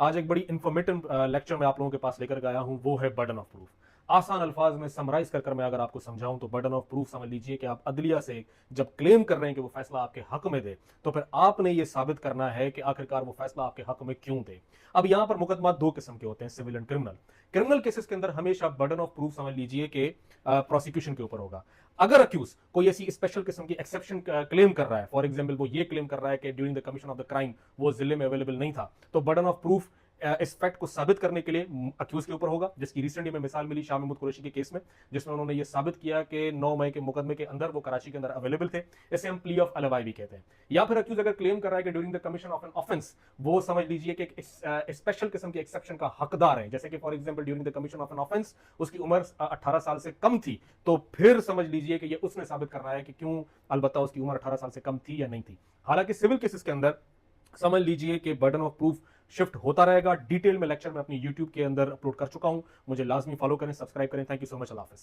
आज एक बड़ी इंफॉर्मेटिव लेक्चर मैं आप लोगों के पास लेकर गया हूं, वो है बर्डन ऑफ प्रूफ। आसान अल्फाज में समराइज कर मैं अगर आपको समझाऊं तो बर्डन ऑफ प्रूफ समझ लीजिए कि आप अदलिया से जब क्लेम कर रहे हैं कि वो फैसला आपके हक में दे, तो फिर आपने ये साबित करना है कि आखिरकार वो फैसला आपके हक में क्यों दे। अब यहां पर मुकदमा दो किस्म के होते हैं, civil and criminal. Criminal cases के अंदर हमेशा बर्डन ऑफ प्रूफ समझ लीजिए कि प्रोसिक्यूशन के ऊपर होगा। अगर अक्यूज कोई ऐसी स्पेशल किस्म की एक्सेप्शन क्लेम कर रहा है, फॉर एग्जाम्पल वो ये क्लेम कर रहा है कि during the commission of the crime वो जिले में अवेलेबल नहीं था, तो बर्डन ऑफ प्रूफ इस फैक्ट को साबित करने के लिए अक्यूज के ऊपर होगा, जिसकी रिसेंटली में मिसाल मिली शाह महमूद कुरैशी के केस में, जिसमें उन्होंने ये साबित किया कि 9 मई के मुकदमे के अंदर वो कराची के अंदर अवेलेबल थे। इसे हम प्ली ऑफ अलवाई भी कहते हैं। या फिर अक्यूज अगर क्लेम कर रहा है कि during the commission of an offence वो समझ लीजिए कि स्पेशल किस्म के एक्सेप्शन का हकदार है, जैसे कि for example during the commission of an offence उसकी उम्र 18 साल से कम थी, तो फिर समझ लीजिए कि ये उसने साबित करना है कि क्यों अलबत्ता उसकी उम्र 18 साल से कम थी या नहीं थी। हालांकि सिविल केसेस के अंदर समझ लीजिए कि बर्डन ऑफ प्रूफ शिफ्ट होता रहेगा। डिटेल में लेक्चर में अपनी यूट्यूब के अंदर अपलोड कर चुका हूं, मुझे लाजमी फॉलो करें, सब्सक्राइब करें। Thank you so much, Allah Hafiz.